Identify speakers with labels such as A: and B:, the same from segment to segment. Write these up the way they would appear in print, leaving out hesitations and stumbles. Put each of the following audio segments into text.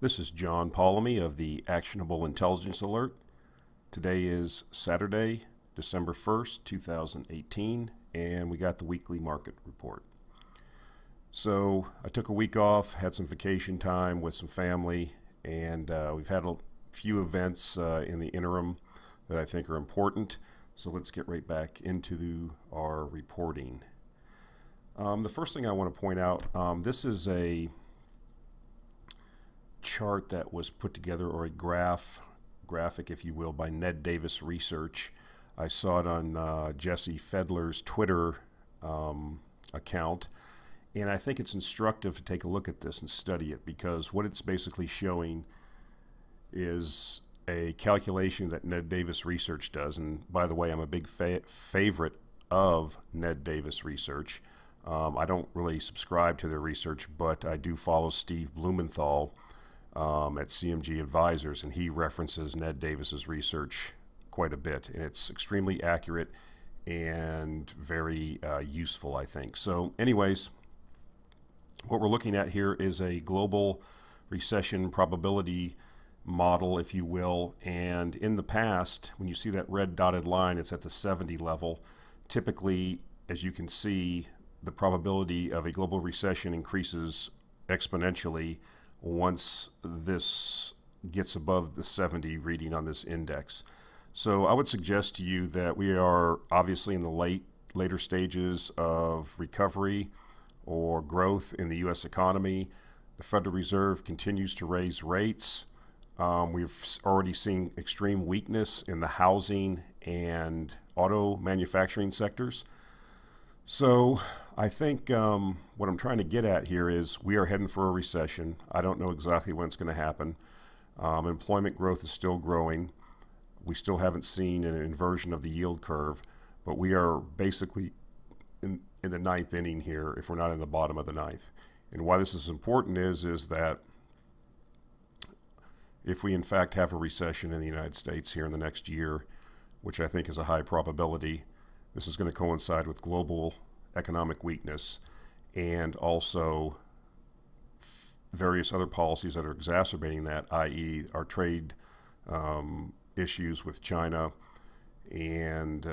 A: This is John Paulamy of the Actionable Intelligence Alert. Today is Saturday, December 1st, 2018, and we got the weekly market report. So I took a week off, had some vacation time with some family, and we've had a few events in the interim that I think are important. So let's get right back into our reporting. The first thing I want to point out, this is a chart that was put together, or a graphic if you will, by Ned Davis Research. I saw it on Jesse Fedler's Twitter account, and I think it's instructive to take a look at this and study it, because what it's basically showing is a calculation that Ned Davis Research does. And by the way, I'm a big favorite of Ned Davis Research. I don't really subscribe to their research, but I do follow Steve Blumenthal at CMG Advisors, and he references Ned Davis's research quite a bit, and it's extremely accurate and very useful, I think. So anyways, what we're looking at here is a global recession probability model, if you will, and in the past, when you see that red dotted line, it's at the 70 level. Typically, as you can see, the probability of a global recession increases exponentially once this gets above the 70 reading on this index. So I would suggest to you that we are obviously in the later stages of recovery or growth in the U.S. economy. The Federal Reserve continues to raise rates. We've already seen extreme weakness in the housing and auto manufacturing sectors. So I think what I'm trying to get at here is we are heading for a recession. I don't know exactly when it's going to happen. Employment growth is still growing. We still haven't seen an inversion of the yield curve, but we are basically in the ninth inning here, if we're not in the bottom of the ninth. And why this is important is that if we in fact have a recession in the United States here in the next year, which I think is a high probability, this is going to coincide with global economic weakness and also various other policies that are exacerbating that, i.e. our trade issues with China and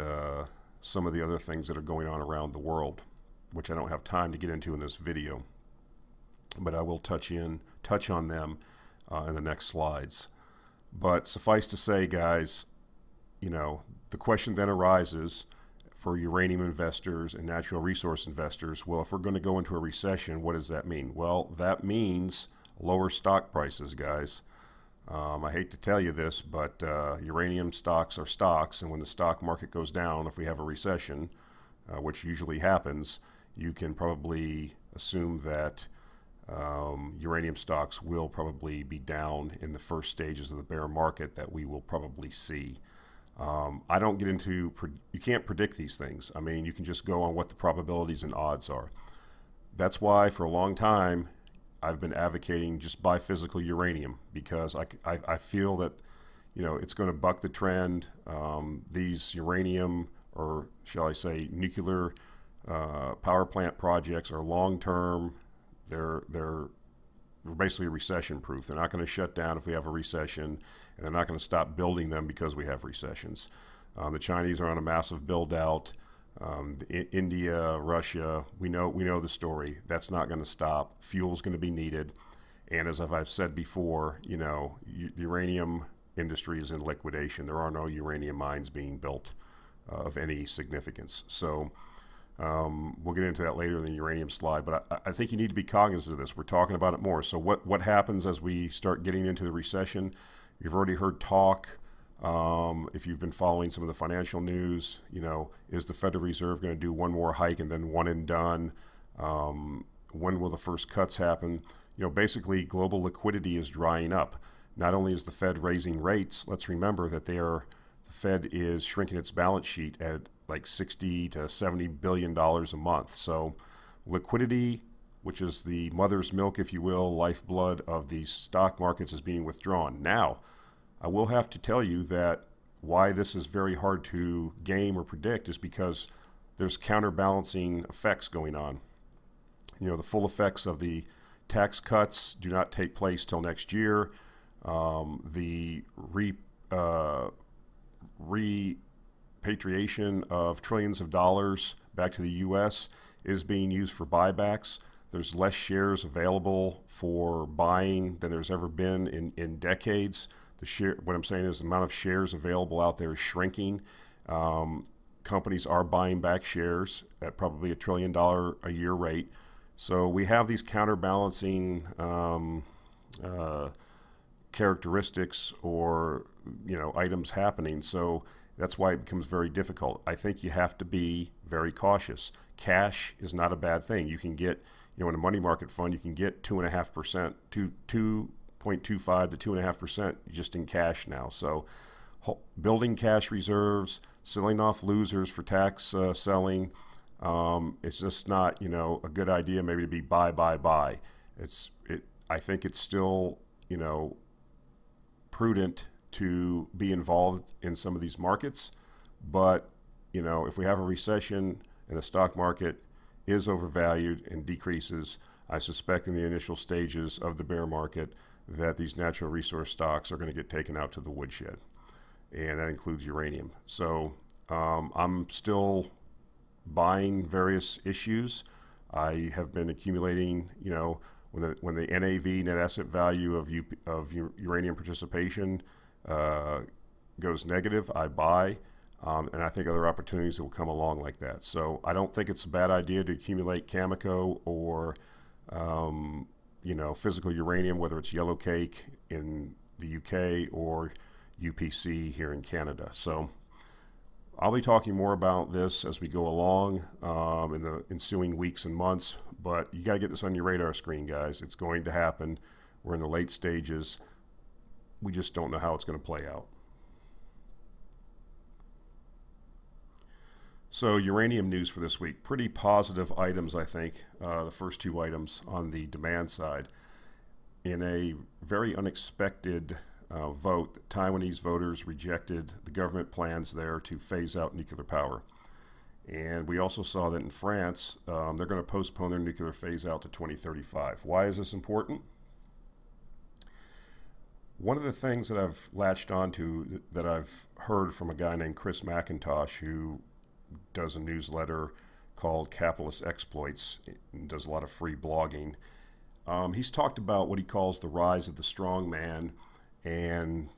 A: some of the other things that are going on around the world, which I don't have time to get into in this video, but I will touch on them in the next slides. But suffice to say, guys, you know, the question then arises for uranium investors and natural resource investors, well, if we're going to go into a recession, what does that mean? Well, that means lower stock prices, guys. I hate to tell you this, but uranium stocks are stocks, and when the stock market goes down, if we have a recession, which usually happens, you can probably assume that uranium stocks will probably be down in the first stages of the bear market that we will probably see. I don't get into, you can't predict these things. I mean, you can just go on what the probabilities and odds are. That's why for a long time I've been advocating just buy physical uranium, because I feel that, you know, it's going to buck the trend. These uranium, or shall I say nuclear power plant projects, are long-term. They're basically recession proof. They're not going to shut down if we have a recession, and they're not going to stop building them because we have recessions. The Chinese are on a massive build out. India, Russia, we know the story. That's not going to stop. Fuel is going to be needed, and as I've said before, you know, the uranium industry is in liquidation. There are no uranium mines being built of any significance. So we'll get into that later in the uranium slide, but I think you need to be cognizant of this. We're talking about it more. So what happens as we start getting into the recession? You've already heard talk, if you've been following some of the financial news, you know, is the Federal Reserve going to do one more hike and then one and done? When will the first cuts happen? You know, basically global liquidity is drying up. Not only is the Fed raising rates, let's remember that the Fed is shrinking its balance sheet at like $60 to $70 billion a month. So liquidity, which is the mother's milk, if you will, lifeblood of the stock markets, is being withdrawn. Now, I will have to tell you that why this is very hard to game or predict is because there's counterbalancing effects going on. You know, the full effects of the Tax cuts do not take place till next year. The repatriation of trillions of dollars back to the U.S. is being used for buybacks. There's less shares available for buying than there's ever been in decades. What I'm saying is the amount of shares available out there is shrinking. Companies are buying back shares at probably $1 trillion a year rate. So we have these counterbalancing characteristics or items happening. So that's why it becomes very difficult. I think you have to be very cautious. Cash is not a bad thing. You can get, in a money market fund, you can get 2.5%, 2.25 to 2.5% just in cash now. So building cash reserves, selling off losers for tax selling, it's just not, a good idea maybe to be buy. I think it's still, prudent to be involved in some of these markets. But, if we have a recession and the stock market is overvalued and decreases, I suspect in the initial stages of the bear market that these natural resource stocks are going to get taken out to the woodshed. And that includes uranium. So I'm still buying various issues. I have been accumulating, when the NAV, net asset value of uranium participation goes negative, I buy. And I think other opportunities will come along like that. So I don't think it's a bad idea to accumulate Cameco or, physical uranium, whether it's yellow cake in the UK or UPC here in Canada. So I'll be talking more about this as we go along in the ensuing weeks and months, but you got to get this on your radar screen, guys. It's going to happen. We're in the late stages. We just don't know how it's going to play out. So uranium news for this week. Pretty positive items, I think, the first two items on the demand side. In a very unexpected vote, the Taiwanese voters rejected the government plans there to phase out nuclear power. And we also saw that in France, they're going to postpone their nuclear phase out to 2035. Why is this important? One of the things that I've latched onto that I've heard from a guy named Chris McIntosh, who does a newsletter called Capitalist Exploits and does a lot of free blogging. He's talked about what he calls the rise of the strong man and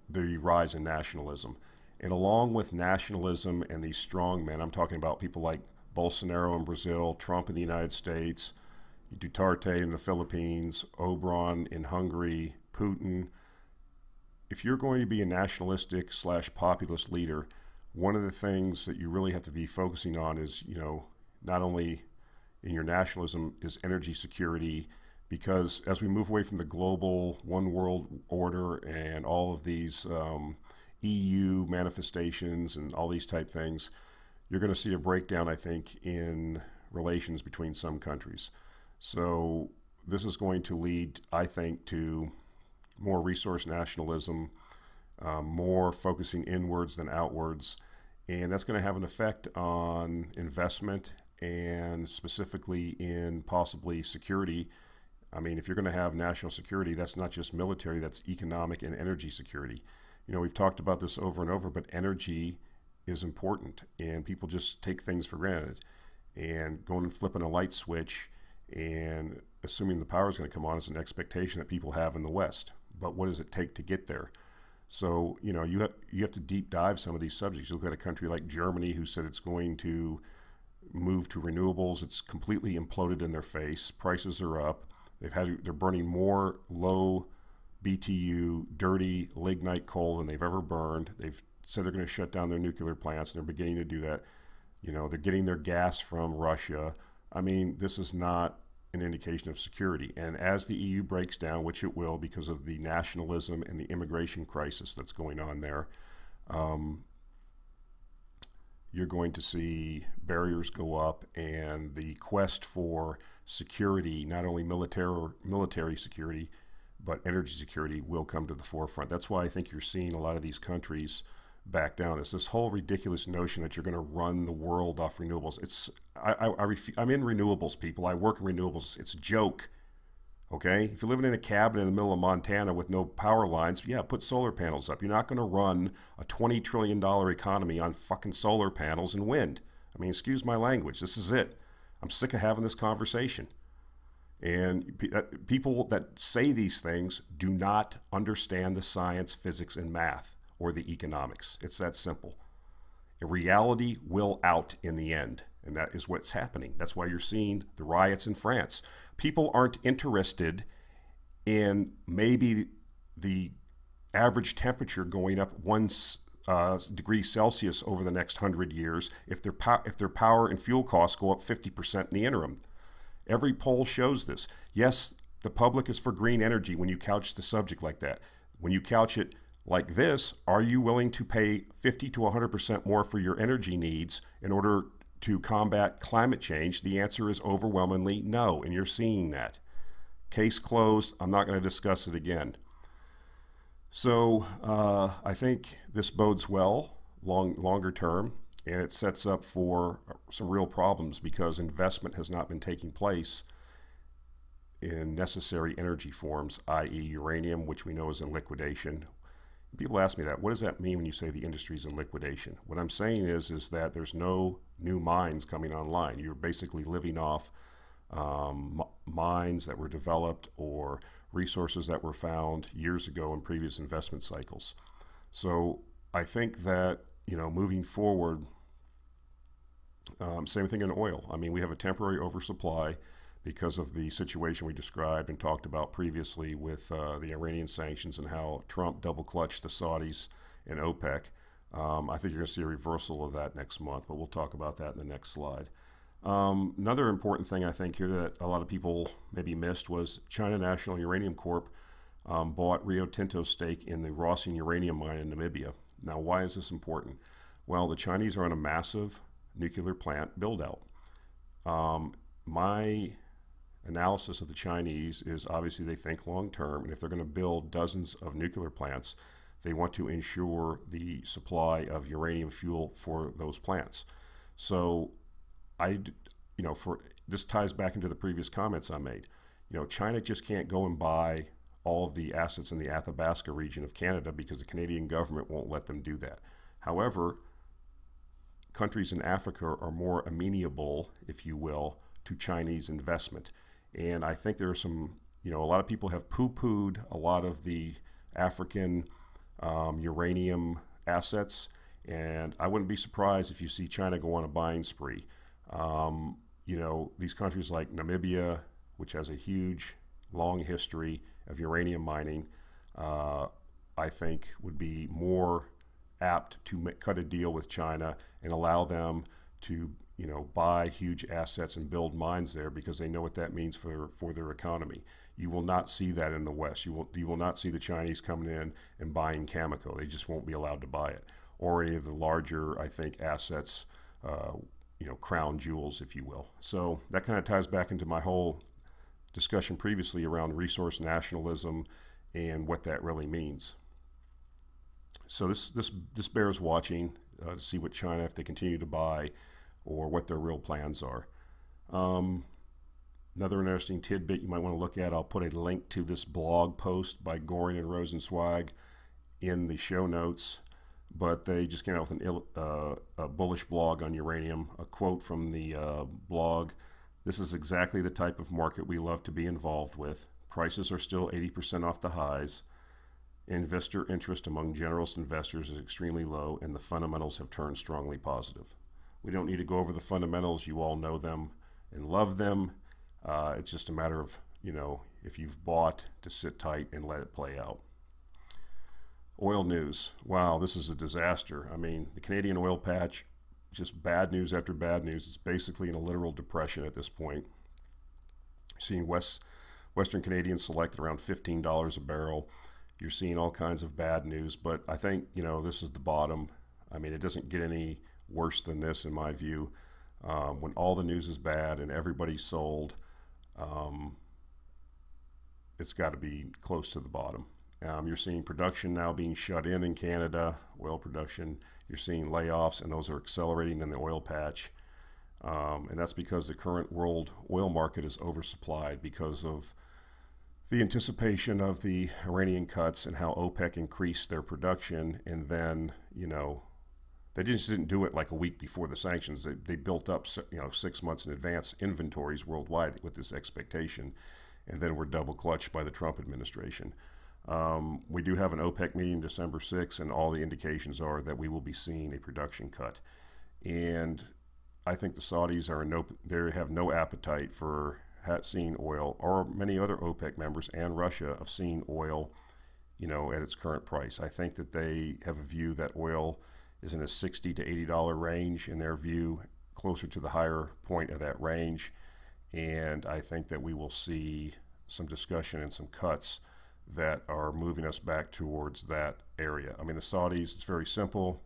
A: the rise in nationalism. And along with nationalism and these strong men, I'm talking about people like Bolsonaro in Brazil, Trump in the United States, Duterte in the Philippines, Orbán in Hungary, Putin. If you're going to be a nationalistic / populist leader, one of the things that you really have to be focusing on is, not only in your nationalism is energy security, because as we move away from the global one world order and all of these EU manifestations and all these type things, you're going to see a breakdown, I think, in relations between some countries. So this is going to lead, I think, to more resource nationalism, more focusing inwards than outwards, and that's going to have an effect on investment and specifically in possibly security. I mean, if you're going to have national security, that's not just military, that's economic and energy security. We've talked about this over and over, but energy is important, and people just take things for granted. And going and flipping a light switch and assuming the power is going to come on is an expectation that people have in the West. But what does it take to get there? So, you have to deep dive some of these subjects. You look at a country like Germany, who said it's going to move to renewables. It's completely imploded in their face. Prices are up. They're burning more low BTU, dirty lignite coal than they've ever burned. They've said they're going to shut down their nuclear plants, and they're beginning to do that. They're getting their gas from Russia. I mean, this is not an indication of security. And as the EU breaks down, which it will because of the nationalism and the immigration crisis that's going on there, you're going to see barriers go up, and the quest for security, not only military security, but energy security, will come to the forefront. That's why I think you're seeing a lot of these countries back down. It's this whole ridiculous notion that you're going to run the world off renewables. I'm in renewables, people. I work in renewables. It's a joke. Okay, if you're living in a cabin in the middle of Montana with no power lines, yeah, put solar panels up. You're not going to run a $20 trillion economy on fucking solar panels and wind. I mean, excuse my language. This is it. I'm sick of having this conversation. And people that say these things do not understand the science, physics, and math or the economics. It's that simple. And reality will out in the end. And that is what's happening. That's why you're seeing the riots in France. People aren't interested in maybe the average temperature going up 1 degree Celsius over the next 100 years if their power and fuel costs go up 50% in the interim. Every poll shows this. Yes, the public is for green energy when you couch the subject like that. When you couch it like this, are you willing to pay 50 to 100% more for your energy needs in order to combat climate change? The answer is overwhelmingly no, and you're seeing that. Case closed. I'm not going to discuss it again. So I think this bodes well longer term, and it sets up for some real problems because investment has not been taking place in necessary energy forms, i.e. uranium, which we know is in liquidation. People ask me that. What does that mean when you say the industry is in liquidation? What I'm saying is that there's no new mines coming online. You're basically living off mines that were developed or resources that were found years ago in previous investment cycles. So I think that, moving forward, same thing in oil. I mean, we have a temporary oversupply because of the situation we described and talked about previously with the Iranian sanctions and how Trump double-clutched the Saudis and OPEC. I think you're going to see a reversal of that next month, but we'll talk about that in the next slide. Another important thing I think here that a lot of people maybe missed was China National Uranium Corp bought Rio Tinto's stake in the Recession uranium mine in Namibia. Now, why is this important? Well, the Chinese are on a massive nuclear plant build-out. My analysis of the Chinese is obviously they think long-term, and if they're going to build dozens of nuclear plants, they want to ensure the supply of uranium fuel for those plants. So this ties back into the previous comments I made. China just can't go and buy all of the assets in the Athabasca region of Canada because the Canadian government won't let them do that. However, countries in Africa are more amenable, if you will, to Chinese investment. And I think there are some, a lot of people have poo-pooed a lot of the African uranium assets, and I wouldn't be surprised if you see China go on a buying spree. These countries like Namibia, which has a huge, long history of uranium mining, I think would be more apt to cut a deal with China and allow them to, buy huge assets and build mines there because they know what that means for their economy. You will not see that in the West. You will not see the Chinese coming in and buying Cameco. They just won't be allowed to buy it. Or any of the larger, I think, assets, crown jewels, if you will. So that kind of ties back into my whole discussion previously around resource nationalism and what that really means. So this bears watching to see what China, if they continue to buy, or what their real plans are. Another interesting tidbit you might want to look at, I'll put a link to this blog post by Goehring Rosencwajg in the show notes, but they just came out with a bullish blog on uranium. A quote from the blog: "This is exactly the type of market we love to be involved with. Prices are still 80% off the highs. Investor interest among generalist investors is extremely low, and the fundamentals have turned strongly positive." We don't need to go over the fundamentals. You all know them and love them. It's just a matter of, if you've bought, to sit tight and let it play out. Oil news. Wow, this is a disaster. I mean, the Canadian oil patch, just bad news after bad news. It's basically in a literal depression at this point. You're seeing Western Canadian Select around $15 a barrel. You're seeing all kinds of bad news, but I think, this is the bottom. I mean, it doesn't get any worse than this in my view. When all the news is bad and everybody's sold, it's got to be close to the bottom. You're seeing production now being shut in Canada, oil production. You're seeing layoffs, and those are accelerating in the oil patch. And that's because the current world oil market is oversupplied because of the anticipation of the Iranian cuts and how OPEC increased their production, and then, they just didn't do it like a week before the sanctions. They built up, 6 months in advance inventories worldwide with this expectation, and then were double clutched by the Trump administration. We do have an OPEC meeting December 6th, and all the indications are that we will be seeing a production cut. And I think the Saudis they have no appetite for seeing oil, or many other OPEC members and Russia, of seeing oil, at its current price. I think that they have a view that oil is in a $60 to $80 range, in their view, closer to the higher point of that range. And I think that we will see some discussion and some cuts that are moving us back towards that area. I mean, the Saudis, it's very simple.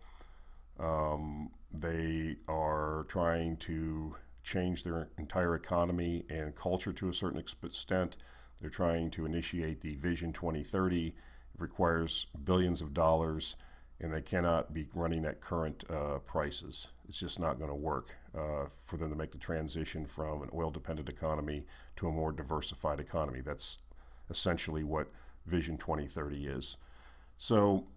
A: They are trying to change their entire economy and culture to a certain extent. They're trying to initiate the Vision 2030. It requires billions of dollars, and they cannot be running at current prices. It's just not going to work for them to make the transition from an oil-dependent economy to a more diversified economy. That's essentially what Vision 2030 is. So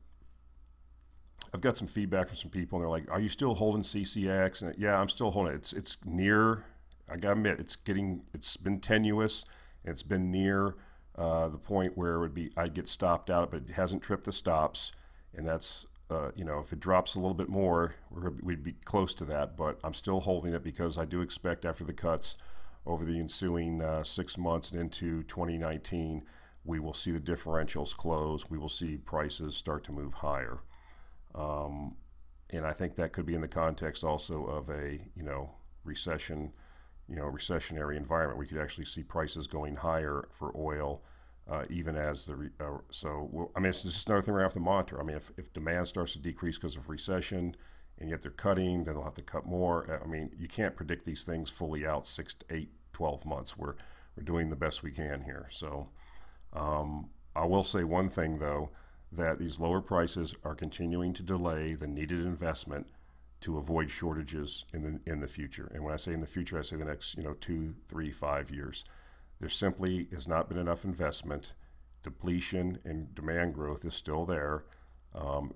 A: I've got some feedback from some people, and they're like, "Are you still holding CCX?" And yeah, I'm still holding it. It's near. I gotta admit, it's been tenuous, and it's been near the point where it would be I'd get stopped out, but it hasn't tripped the stops, and that's if it drops a little bit more, we'd be close to that. But I'm still holding it because I do expect after the cuts over the ensuing 6 months and into 2019, we will see the differentials close. We will see prices start to move higher. And I think that could be in the context also of a, recession, recessionary environment. We could actually see prices going higher for oil, even as it's just another thing we have to monitor. I mean, if demand starts to decrease because of recession, and yet they're cutting, then they'll have to cut more. I mean, you can't predict these things fully out 6 to 8, 12 months. We're doing the best we can here. So I will say one thing, though, that these lower prices are continuing to delay the needed investment to avoid shortages in the future. And when I say in the future, I say the next 2, 3, 5 years. There simply has not been enough investment. Depletion and demand growth is still there,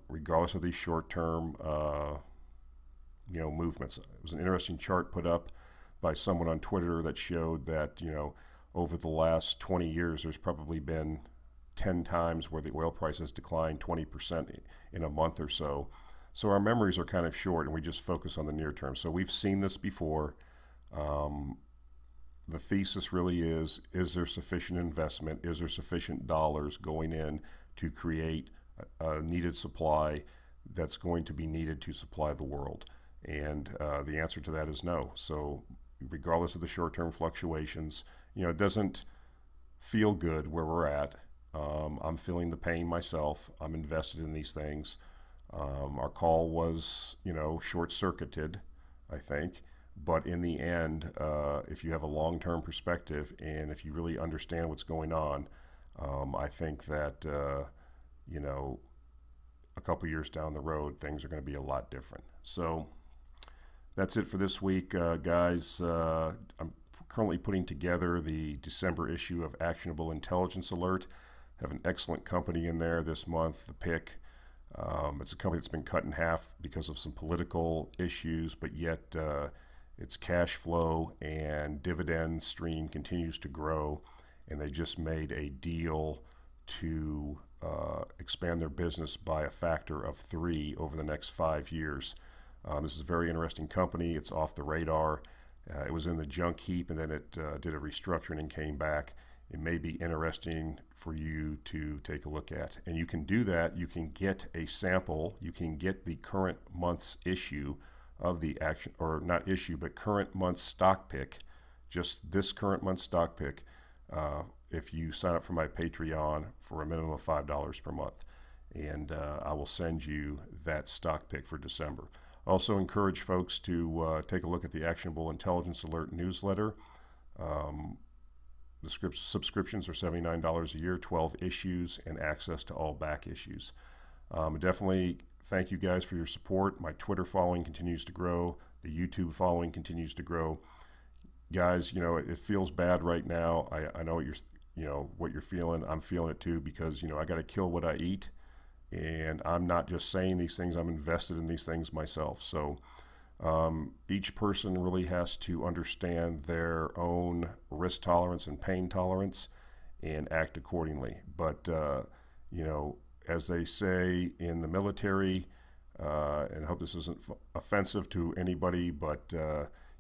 A: regardless of these short-term movements. It was an interesting chart put up by someone on Twitter that showed that over the last 20 years, there's probably been 10 times where the oil price has declined 20% in a month or so. So our memories are kind of short, and we just focus on the near term. So we've seen this before. The thesis really is there sufficient investment? Is there sufficient dollars going in to create a needed supply that's going to be needed to supply the world? And the answer to that is no. So regardless of the short-term fluctuations, it doesn't feel good where we're at. I'm feeling the pain myself. I'm invested in these things. Our call was, short-circuited, I think. But in the end, if you have a long-term perspective and if you really understand what's going on, I think that, a couple years down the road, things are going to be a lot different. So that's it for this week, guys. I'm currently putting together the December issue of Actionable Intelligence Alert. Have an excellent company in there this month, The Pick. It's a company that's been cut in half because of some political issues, but yet its cash flow and dividend stream continues to grow, and they just made a deal to expand their business by a factor of 3 over the next 5 years. This is a very interesting company. It's off the radar. It was in the junk heap, and then it did a restructuring and came back. It may be interesting for you to take a look at. And you can do that. You can get a sample. You can get the current month's issue of the current month's stock pick, just this current month's stock pick, if you sign up for my Patreon for a minimum of $5 per month. And I will send you that stock pick for December. Also encourage folks to take a look at the Actionable Intelligence Alert newsletter. The subscriptions are $79 a year, 12 issues, and access to all back issues. Definitely thank you guys for your support. My Twitter following continues to grow. The YouTube following continues to grow. Guys, it feels bad right now. I know what what you're feeling. I'm feeling it too, because I got to kill what I eat, and I'm not just saying these things, I'm invested in these things myself. So each person really has to understand their own risk tolerance and pain tolerance and act accordingly. But as they say in the military, and I hope this isn't offensive to anybody, but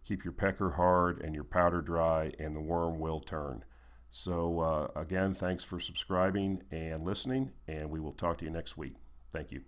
A: keep your pecker hard and your powder dry, and the worm will turn. So again, thanks for subscribing and listening, and we will talk to you next week. Thank you.